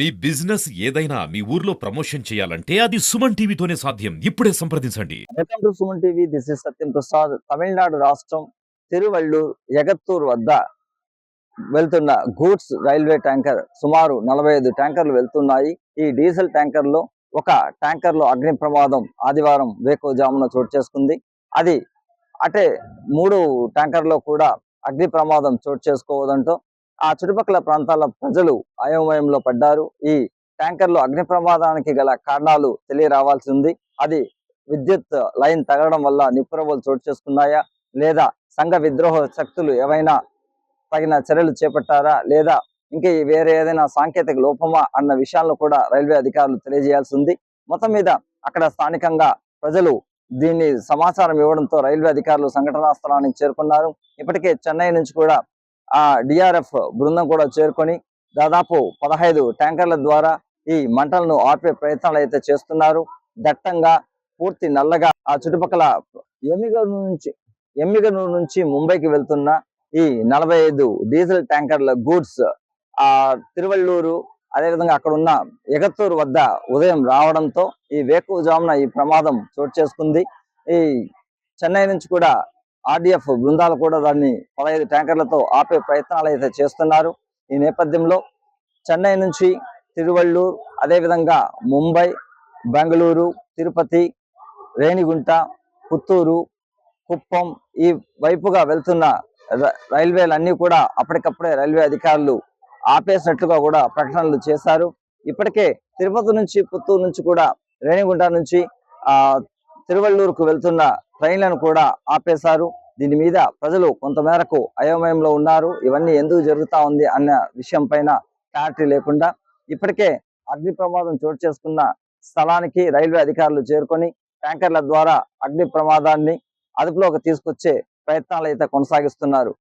మీ business ఏదైనా మీ ఊర్లో promotion చేయాలంటే అది సుమన్ టీవీతోనే సాధ్యం. ఇప్పుడే సంప్రదించండి. Welcome to Suman TV. This is Satyam Prasad. Tamil Nadu రాష్ట్రం తిరువళ్ళూర్ ఎగత్తూర్ వద్ద వెళ్తున్న గూడ్స్ రైల్వే ట్యాంకర్ సుమారు 45 ట్యాంకర్లు వెళ్తున్నాయి. ఈ డీజిల్ ట్యాంకర్ లో ఒక ట్యాంకర్ లో అగ్ని ప్రమాదం ఆదివారం వేకువజామున చోటు చేసుకుంది. అది అటే 3 ట్యాంకర్లో కూడా అగ్ని ప్రమాదం చోటు చేసుకోవడంతో ఆ చుట్టుపక్కల ప్రాంతాల ప్రజలు అయోమయంలో పడ్డారు. ఈ ట్యాంకర్లో అగ్ని ప్రమాదానికి గల కారణాలు తెలియరావాల్సి ఉంది. అది విద్యుత్ లైన్ తగలడం వల్ల నిప్పురవ్వలు చోటు చేసుకున్నాయా, లేదా సంఘ విద్రోహ శక్తులు ఏవైనా తగిన చర్యలు చేపట్టారా, లేదా ఇంకా వేరే ఏదైనా సాంకేతిక లోపమా అన్న విషయాలను కూడా రైల్వే అధికారులు తెలియజేయాల్సి ఉంది. మొత్తం మీద అక్కడ స్థానికంగా ప్రజలు దీన్ని సమాచారం ఇవ్వడంతో రైల్వే అధికారులు సంఘటనా స్థలానికి చేరుకున్నారు. ఇప్పటికే చెన్నై నుంచి కూడా డిఆర్ఎఫ్ బృందం కూడా చేరుకొని దాదాపు 15 ట్యాంకర్ల ద్వారా ఈ మంటలను ఆర్పే ప్రయత్నాలు అయితే చేస్తున్నారు. దట్టంగా పూర్తి నల్లగా ఆ చుట్టుపక్కల ఎమ్మిగనూరు నుంచి ముంబైకి వెళ్తున్న ఈ 45 డీజిల్ ట్యాంకర్ల గూడ్స్ తిరువళ్ళూరు, అదేవిధంగా అక్కడ ఉన్న ఎగత్తూరు వద్ద ఉదయం రావడంతో ఈ వేకువజామున ఈ ప్రమాదం చోటు చేసుకుంది. ఈ చెన్నై నుంచి కూడా ఆర్డిఎఫ్ బృందాలు కూడా దాన్ని 15 ట్యాంకర్లతో ఆపే ప్రయత్నాలు అయితే చేస్తున్నారు. ఈ నేపథ్యంలో చెన్నై నుంచి తిరువళ్ళూరు, అదేవిధంగా ముంబై, బెంగళూరు, తిరుపతి, రేణిగుంట, పుత్తూరు, కుప్పం ఈ వైపుగా వెళ్తున్న రైల్వేలన్నీ కూడా అప్పటికప్పుడే రైల్వే అధికారులు ఆపేసినట్లుగా కూడా ప్రకటనలు చేశారు. ఇప్పటికే తిరుపతి నుంచి, పుత్తూరు నుంచి కూడా, రేణిగుంట నుంచి తిరువళ్ళూరుకు వెళ్తున్న ట్రైన్లను కూడా ఆపేశారు. దీని మీద ప్రజలు కొంతమేరకు అయోమయంలో ఉన్నారు. ఇవన్నీ ఎందుకు జరుగుతా ఉంది అన్న విషయం పైన క్లారిటీ లేకుండా ఇప్పటికే అగ్ని ప్రమాదం చోటు చేసుకున్న స్థలానికి రైల్వే అధికారులు చేరుకొని ట్యాంకర్ల ద్వారా అగ్ని ప్రమాదాన్ని అదుపులోకి తీసుకొచ్చే ప్రయత్నాలు అయితే కొనసాగిస్తున్నారు.